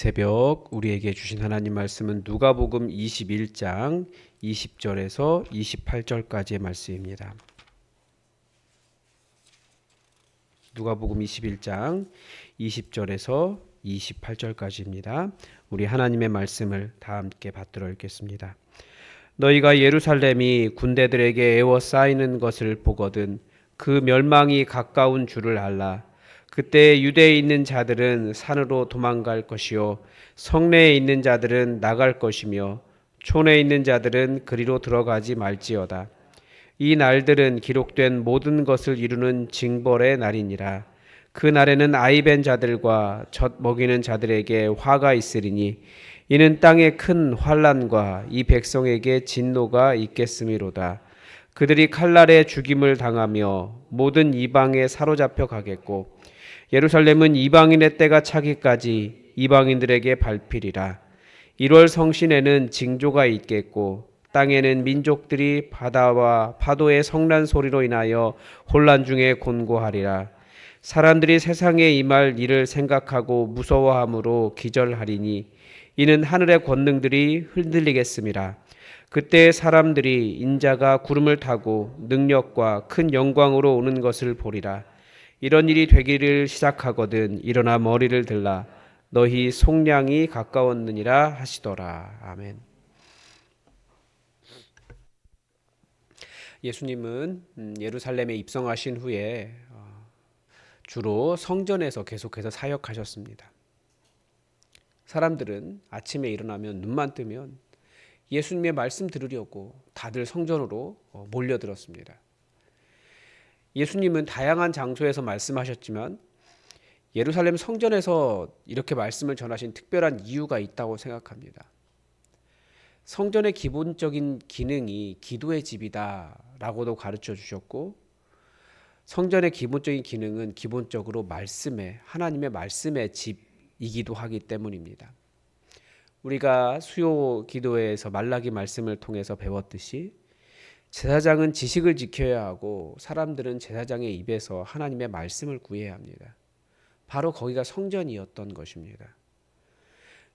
새벽 우리에게 주신 하나님 말씀은 누가복음 21장 20절에서 28절까지의 말씀입니다. 누가복음 21장 20절에서 28절까지입니다. 우리 하나님의 말씀을 다 함께 받들어 읽겠습니다. 너희가 예루살렘이 군대들에게 에워싸이는 것을 보거든 그 멸망이 가까운 줄을 알라. 그때 유대에 있는 자들은 산으로 도망갈 것이요 성내에 있는 자들은 나갈 것이며 촌에 있는 자들은 그리로 들어가지 말지어다. 이 날들은 기록된 모든 것을 이루는 징벌의 날이니라. 그 날에는 아이벤 자들과 젖 먹이는 자들에게 화가 있으리니 이는 땅에 큰 환난과 이 백성에게 진노가 있겠음이로다. 그들이 칼날에 죽임을 당하며 모든 이방에 사로잡혀 가겠고 예루살렘은 이방인의 때가 차기까지 이방인들에게 밟히리라. 1월 성신에는 징조가 있겠고 땅에는 민족들이 바다와 파도의 성난 소리로 인하여 혼란 중에 곤고하리라. 사람들이 세상에 임할 일을 생각하고 무서워함으로 기절하리니 이는 하늘의 권능들이 흔들리겠음이라. 그때 사람들이 인자가 구름을 타고 능력과 큰 영광으로 오는 것을 보리라. 이런 일이 되기를 시작하거든 일어나 머리를 들라. 너희 속량이 가까웠느니라 하시더라. 아멘. 예수님은 예루살렘에 입성하신 후에 주로 성전에서 계속해서 사역하셨습니다. 사람들은 아침에 일어나면 눈만 뜨면 예수님의 말씀 들으려고 다들 성전으로 몰려들었습니다. 예수님은 다양한 장소에서 말씀하셨지만 예루살렘 성전에서 이렇게 말씀을 전하신 특별한 이유가 있다고 생각합니다. 성전의 기본적인 기능이 기도의 집이다라고도 가르쳐 주셨고 성전의 기본적인 기능은 기본적으로 하나님의 말씀의 집이기도 하기 때문입니다. 우리가 수요 기도회에서 말라기 말씀을 통해서 배웠듯이 제사장은 지식을 지켜야 하고 사람들은 제사장의 입에서 하나님의 말씀을 구해야 합니다. 바로 거기가 성전이었던 것입니다.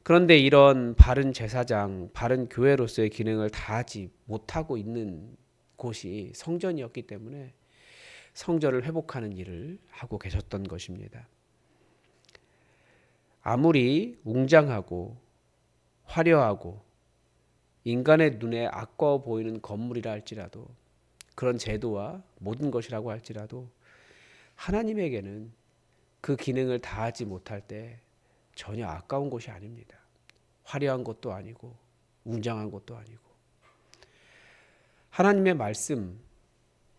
그런데 이런 바른 제사장, 바른 교회로서의 기능을 다하지 못하고 있는 곳이 성전이었기 때문에 성전을 회복하는 일을 하고 계셨던 것입니다. 아무리 웅장하고 화려하고 인간의 눈에 아까워 보이는 건물이라 할지라도 그런 제도와 모든 것이라고 할지라도 하나님에게는 그 기능을 다하지 못할 때 전혀 아까운 것이 아닙니다. 화려한 것도 아니고 웅장한 것도 아니고 하나님의 말씀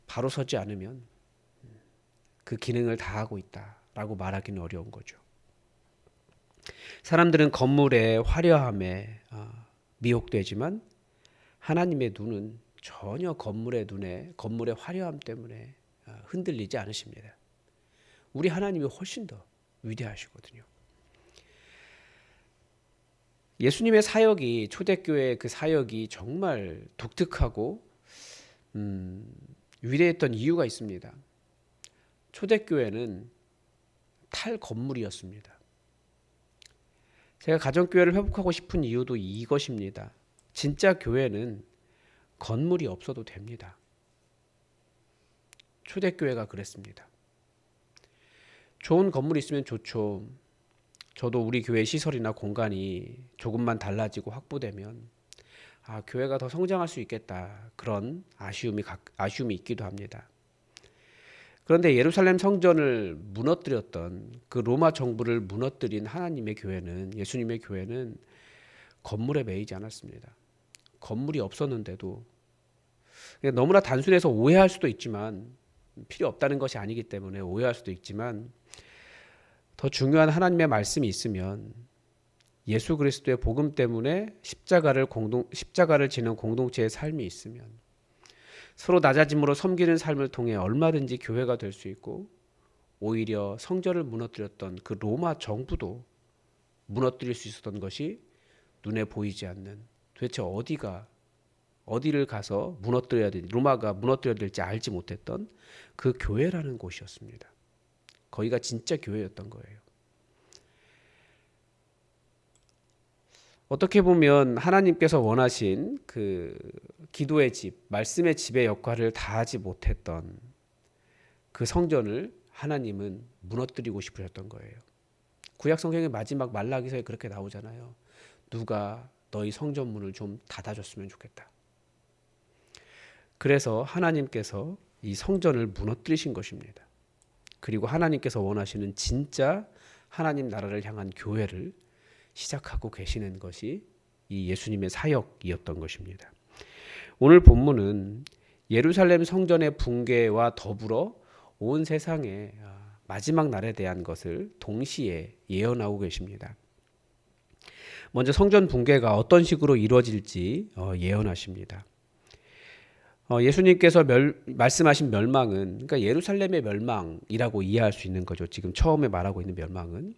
바로 서지 않으면 그 기능을 다하고 있다라고 말하기는 어려운 거죠. 사람들은 건물의 화려함에 미혹되지만 하나님의 눈은 전혀 건물의 화려함 때문에 흔들리지 않으십니다. 우리 하나님이 훨씬 더 위대하시거든요. 예수님의 사역이 초대교회의 그 사역이 정말 독특하고 위대했던 이유가 있습니다. 초대교회는 탈 건물이었습니다. 제가 가정교회를 회복하고 싶은 이유도 이것입니다. 진짜 교회는 건물이 없어도 됩니다. 초대교회가 그랬습니다. 좋은 건물이 있으면 좋죠. 저도 우리 교회 시설이나 공간이 조금만 달라지고 확보되면 교회가 더 성장할 수 있겠다. 그런 아쉬움이 있기도 합니다. 그런데 예루살렘 성전을 무너뜨렸던 그 로마 정부를 무너뜨린 예수님의 교회는 건물에 매이지 않았습니다. 건물이 없었는데도 너무나 단순해서 오해할 수도 있지만 필요 없다는 것이 아니기 때문에 오해할 수도 있지만 더 중요한 하나님의 말씀이 있으면 예수 그리스도의 복음 때문에 십자가를 지는 공동체의 삶이 있으면 서로 낮아짐으로 섬기는 삶을 통해 얼마든지 교회가 될 수 있고 오히려 성전을 무너뜨렸던 그 로마 정부도 무너뜨릴 수 있었던 것이 눈에 보이지 않는 도대체 어디를 가서 로마가 무너뜨려야 될지 알지 못했던 그 교회라는 곳이었습니다. 거기가 진짜 교회였던 거예요. 어떻게 보면 하나님께서 원하신 그 기도의 집, 말씀의 집의 역할을 다하지 못했던 그 성전을 하나님은 무너뜨리고 싶으셨던 거예요. 구약 성경의 마지막 말라기서에 그렇게 나오잖아요. 누가 너희 성전 문을 좀 닫아줬으면 좋겠다. 그래서 하나님께서 이 성전을 무너뜨리신 것입니다. 그리고 하나님께서 원하시는 진짜 하나님 나라를 향한 교회를 시작하고 계시는 것이 이 예수님의 사역이었던 것입니다. 오늘 본문은 예루살렘 성전의 붕괴와 더불어 온 세상의 마지막 날에 대한 것을 동시에 예언하고 계십니다. 먼저 성전 붕괴가 어떤 식으로 이루어질지 예언하십니다. 예수님께서 말씀하신 멸망은 그러니까 예루살렘의 멸망이라고 이해할 수 있는 거죠. 지금 처음에 말하고 있는 멸망은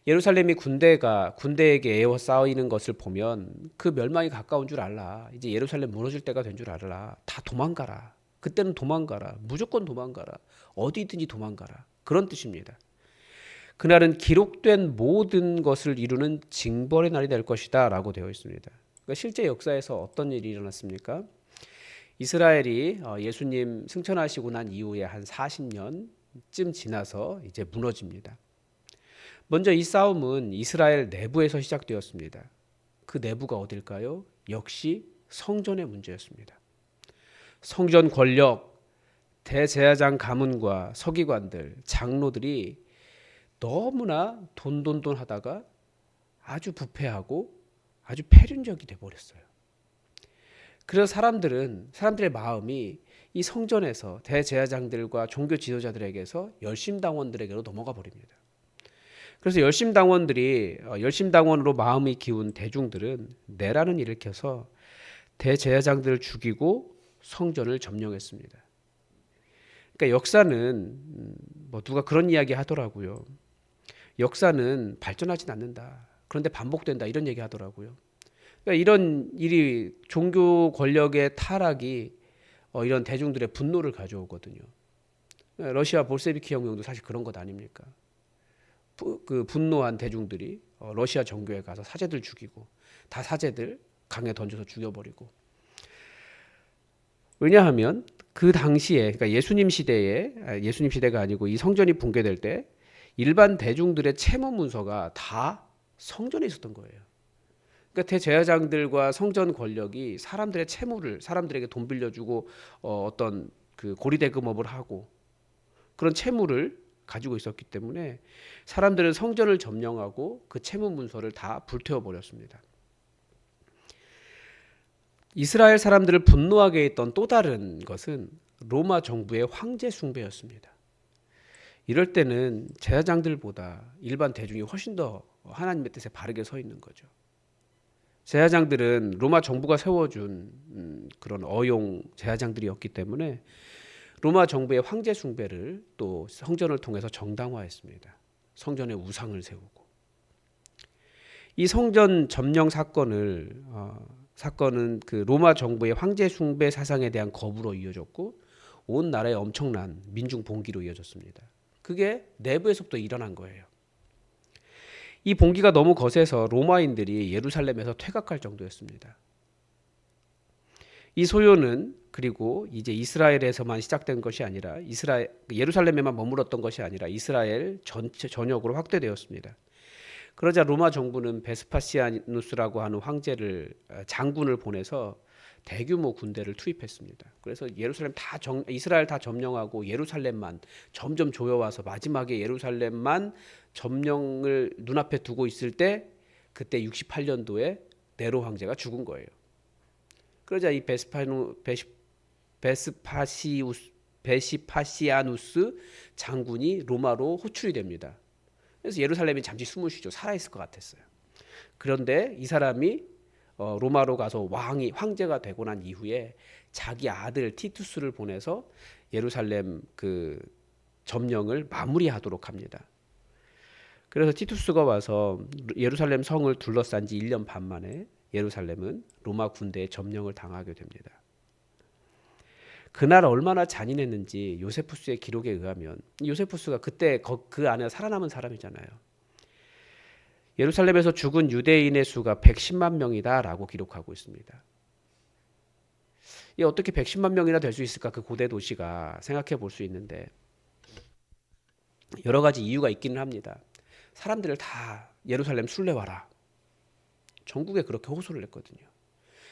예루살렘이 군대에게 에워싸이는 것을 보면 그 멸망이 가까운 줄 알라. 이제 예루살렘 무너질 때가 된 줄 알라. 다 도망가라. 그때는 도망가라. 무조건 도망가라. 어디든지 도망가라. 그런 뜻입니다. 그날은 기록된 모든 것을 이루는 징벌의 날이 될 것이다 라고 되어 있습니다. 그러니까 실제 역사에서 어떤 일이 일어났습니까? 이스라엘이 예수님 승천하시고 난 이후에 한 40년쯤 지나서 이제 무너집니다. 먼저 이 싸움은 이스라엘 내부에서 시작되었습니다. 그 내부가 어딜까요? 역시 성전의 문제였습니다. 성전 권력, 대제사장 가문과 서기관들, 장로들이 너무나 돈돈돈 하다가 아주 부패하고 아주 패륜적이 돼버렸어요. 그래서 사람들의 마음이 이 성전에서 대제사장들과 종교 지도자들에게서 열심당원들에게로 넘어가 버립니다. 그래서 열심당원으로 마음이 기운 대중들은 내란을 일으켜서 대제사장들을 죽이고 성전을 점령했습니다. 그러니까 역사는 뭐 누가 그런 이야기 하더라고요. 역사는 발전하진 않는다. 그런데 반복된다. 이런 얘기 하더라고요. 그러니까 이런 일이 종교 권력의 타락이 이런 대중들의 분노를 가져오거든요. 러시아 볼세비키 혁명도 사실 그런 것 아닙니까? 그 분노한 대중들이 러시아 정교에 가서 사제들 죽이고 다 사제들 강에 던져서 죽여버리고. 왜냐하면 그 당시에 그러니까 예수님 시대가 아니고 이 성전이 붕괴될 때 일반 대중들의 채무 문서가 다 성전에 있었던 거예요. 그러니까 대제사장들과 성전 권력이 사람들의 채무를 사람들에게 돈 빌려주고 어떤 그 고리대금업을 하고 그런 채무를 가지고 있었기 때문에 사람들은 성전을 점령하고 그 채무 문서를 다 불태워 버렸습니다. 이스라엘 사람들을 분노하게 했던 또 다른 것은 로마 정부의 황제 숭배였습니다. 이럴 때는 제사장들보다 일반 대중이 훨씬 더 하나님의 뜻에 바르게 서 있는 거죠. 제사장들은 로마 정부가 세워준 그런 어용 제사장들이었기 때문에 로마 정부의 황제 숭배를 또 성전을 통해서 정당화했습니다. 성전에 우상을 세우고. 이 성전 점령 사건은 그 로마 정부의 황제 숭배 사상에 대한 거부로 이어졌고 온 나라의 엄청난 민중 봉기로 이어졌습니다. 그게 내부에서부터 일어난 거예요. 이 봉기가 너무 거세서 로마인들이 예루살렘에서 퇴각할 정도였습니다. 이 소요는 그리고 이제 이스라엘에서만 시작된 것이 아니라 예루살렘에만 머물렀던 것이 아니라 이스라엘 전역으로 확대되었습니다. 그러자 로마 정부는 베스파시아누스라고 하는 장군을 보내서 대규모 군대를 투입했습니다. 그래서 이스라엘 다 점령하고 예루살렘만 점점 조여와서 마지막에 예루살렘만 점령을 눈앞에 두고 있을 때 그때 68년도에 네로 황제가 죽은 거예요. 그러자 이 베스파시아누스 장군이 로마로 호출이 됩니다. 그래서 예루살렘이 잠시 숨을 쉬죠. 살아있을 것 같았어요. 그런데 이 사람이 로마로 가서 황제가 되고 난 이후에 자기 아들 티투스를 보내서 예루살렘 그 점령을 마무리하도록 합니다. 그래서 티투스가 와서 예루살렘 성을 둘러싼 지 1년 반 만에 예루살렘은 로마 군대의 점령을 당하게 됩니다. 그날 얼마나 잔인했는지 요세푸스의 기록에 의하면 요세푸스가 그때 그 안에 살아남은 사람이잖아요. 예루살렘에서 죽은 유대인의 수가 110만 명이다라고 기록하고 있습니다. 이 어떻게 110만 명이나 될 수 있을까? 그 고대 도시가 생각해 볼 수 있는데 여러 가지 이유가 있기는 합니다. 사람들을 다 예루살렘 순례 와라. 전국에 그렇게 호소를 했거든요.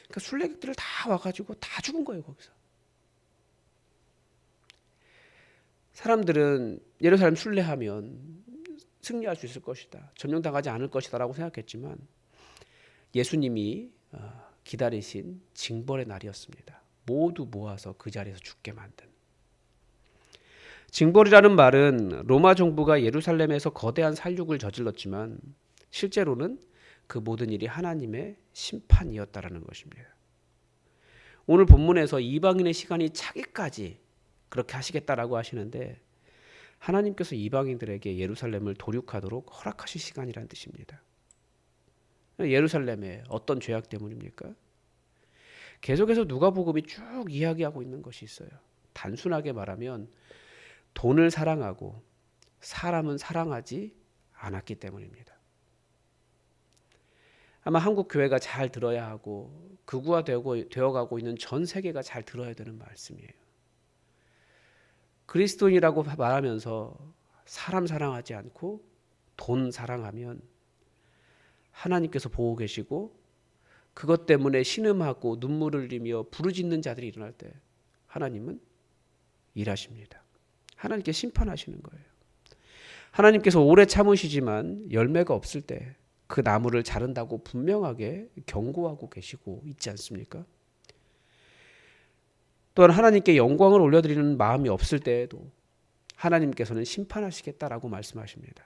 그러니까 순례객들을 다 와가지고 다 죽은 거예요, 거기서. 사람들은 예루살렘 순례하면 승리할 수 있을 것이다. 점령당하지 않을 것이다라고 생각했지만 예수님이 기다리신 징벌의 날이었습니다. 모두 모아서 그 자리에서 죽게 만든. 징벌이라는 말은 로마 정부가 예루살렘에서 거대한 살육을 저질렀지만 실제로는 그 모든 일이 하나님의 심판이었다라는 것입니다. 오늘 본문에서 이방인의 시간이 차기까지 그렇게 하시겠다라고 하시는데 하나님께서 이방인들에게 예루살렘을 도륙하도록 허락하실 시간이라는 뜻입니다. 예루살렘의 어떤 죄악 때문입니까? 계속해서 누가복음이 쭉 이야기하고 있는 것이 있어요. 단순하게 말하면 돈을 사랑하고 사람은 사랑하지 않았기 때문입니다. 아마 한국 교회가 잘 들어야 하고 극우화되어가고 있는 전 세계가 잘 들어야 되는 말씀이에요. 그리스도인이라고 말하면서 사람 사랑하지 않고 돈 사랑하면 하나님께서 보고 계시고 그것 때문에 신음하고 눈물을 흘리며 부르짖는 자들이 일어날 때 하나님은 일하십니다. 하나님께 심판하시는 거예요. 하나님께서 오래 참으시지만 열매가 없을 때 그 나무를 자른다고 분명하게 경고하고 계시고 있지 않습니까? 또한 하나님께 영광을 올려드리는 마음이 없을 때에도 하나님께서는 심판하시겠다라고 말씀하십니다.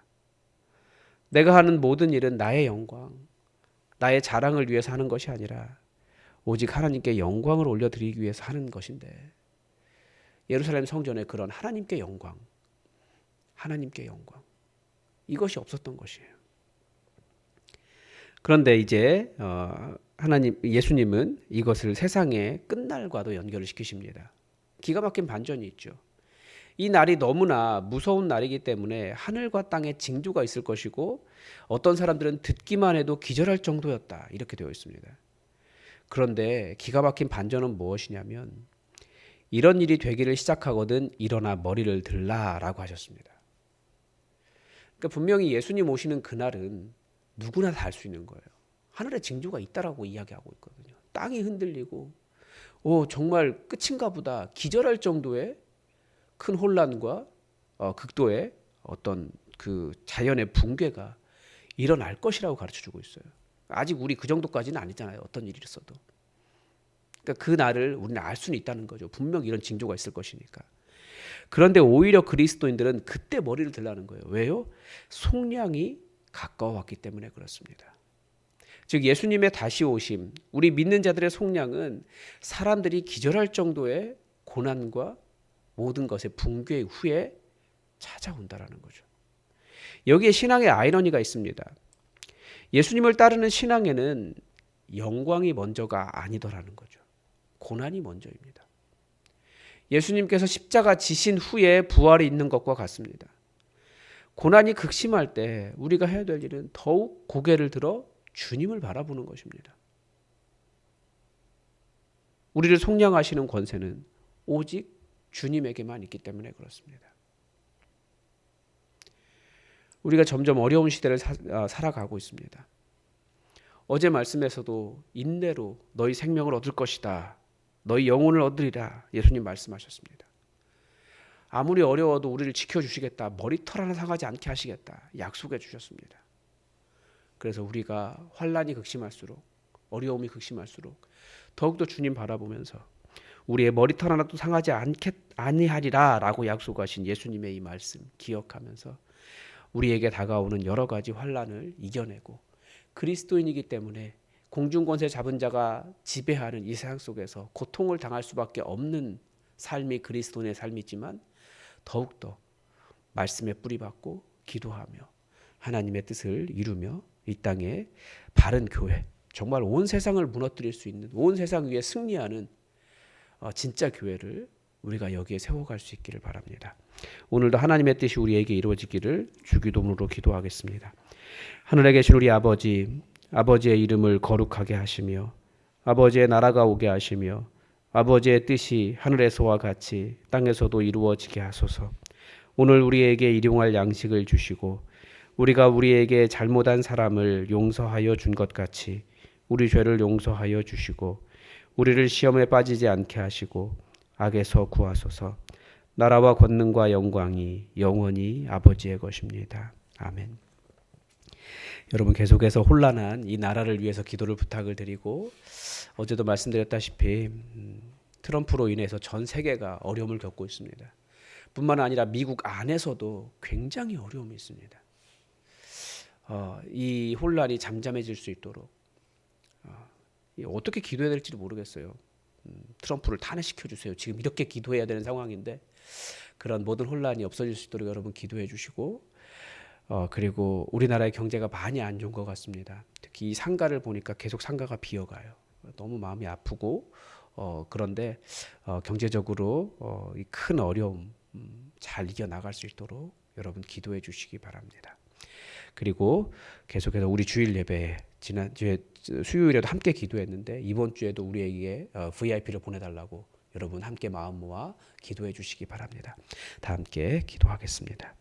내가 하는 모든 일은 나의 영광, 나의 자랑을 위해서 하는 것이 아니라 오직 하나님께 영광을 올려드리기 위해서 하는 것인데 예루살렘 성전에 그런 하나님께 영광 이것이 없었던 것이에요. 그런데 이제 예수님은 이것을 세상의 끝날과도 연결을 시키십니다. 기가 막힌 반전이 있죠. 이 날이 너무나 무서운 날이기 때문에 하늘과 땅에 징조가 있을 것이고 어떤 사람들은 듣기만 해도 기절할 정도였다 이렇게 되어 있습니다. 그런데 기가 막힌 반전은 무엇이냐면 이런 일이 되기를 시작하거든 일어나 머리를 들라라고 하셨습니다. 그러니까 분명히 예수님 오시는 그날은 누구나 다 알 수 있는 거예요. 하늘에 징조가 있다라고 이야기하고 있거든요. 땅이 흔들리고 정말 끝인가 보다 기절할 정도의 큰 혼란과 극도의 어떤 그 자연의 붕괴가 일어날 것이라고 가르쳐주고 있어요. 아직 우리 그 정도까지는 아니잖아요. 어떤 일이 있어도. 그러니까 그 날을 우리는 알 수는 있다는 거죠. 분명 이런 징조가 있을 것이니까. 그런데 오히려 그리스도인들은 그때 머리를 들라는 거예요. 왜요? 속량이 가까워왔기 때문에 그렇습니다. 즉 예수님의 다시 오심, 우리 믿는 자들의 속량은 사람들이 기절할 정도의 고난과 모든 것의 붕괴 후에 찾아온다라는 거죠. 여기에 신앙의 아이러니가 있습니다. 예수님을 따르는 신앙에는 영광이 먼저가 아니더라는 거죠. 고난이 먼저입니다. 예수님께서 십자가 지신 후에 부활이 있는 것과 같습니다. 고난이 극심할 때 우리가 해야 될 일은 더욱 고개를 들어 주님을 바라보는 것입니다. 우리를 속량하시는 권세는 오직 주님에게만 있기 때문에 그렇습니다. 우리가 점점 어려운 시대를 살아가고 있습니다. 어제 말씀에서도 인내로 너희 생명을 얻을 것이다. 너희 영혼을 얻으리라 예수님 말씀하셨습니다. 아무리 어려워도 우리를 지켜주시겠다. 머리털 하나 상하지 않게 하시겠다. 약속해 주셨습니다. 그래서 우리가 환난이 극심할수록 어려움이 극심할수록 더욱더 주님 바라보면서 우리의 머리털 하나도 상하지 아니하리라 라고 약속하신 예수님의 이 말씀 기억하면서 우리에게 다가오는 여러 가지 환난을 이겨내고 그리스도인이기 때문에 공중권세 잡은 자가 지배하는 이 세상 속에서 고통을 당할 수밖에 없는 삶이 그리스도인의 삶이지만 더욱더 말씀에 뿌리박고 기도하며 하나님의 뜻을 이루며 이 땅에 바른 교회, 정말 온 세상을 무너뜨릴 수 있는, 온 세상 위에 승리하는 진짜 교회를 우리가 여기에 세워갈 수 있기를 바랍니다. 오늘도 하나님의 뜻이 우리에게 이루어지기를 주기도문으로 기도하겠습니다. 하늘에 계신 우리 아버지, 아버지의 이름을 거룩하게 하시며 아버지의 나라가 오게 하시며 아버지의 뜻이 하늘에서와 같이 땅에서도 이루어지게 하소서. 오늘 우리에게 일용할 양식을 주시고 우리가 우리에게 잘못한 사람을 용서하여 준 것 같이 우리 죄를 용서하여 주시고 우리를 시험에 빠지지 않게 하시고 악에서 구하소서. 나라와 권능과 영광이 영원히 아버지의 것입니다. 아멘. 여러분 계속해서 혼란한 이 나라를 위해서 기도를 부탁을 드리고 어제도 말씀드렸다시피 트럼프로 인해서 전 세계가 어려움을 겪고 있습니다. 뿐만 아니라 미국 안에서도 굉장히 어려움이 있습니다. 이 혼란이 잠잠해질 수 있도록 어떻게 기도해야 될지 모르겠어요. 트럼프를 탄핵시켜 주세요. 지금 이렇게 기도해야 되는 상황인데 그런 모든 혼란이 없어질 수 있도록 여러분 기도해 주시고 그리고 우리나라의 경제가 많이 안 좋은 것 같습니다. 특히 이 상가를 보니까 계속 상가가 비어가요. 너무 마음이 아프고 그런데 경제적으로 이 큰 어려움 잘 이겨나갈 수 있도록 여러분 기도해 주시기 바랍니다. 그리고 계속해서 우리 주일 예배에 지난주에 수요일에도 함께 기도했는데 이번 주에도 우리에게 VIP를 보내달라고 여러분 함께 마음 모아 기도해 주시기 바랍니다. 다 함께 기도하겠습니다.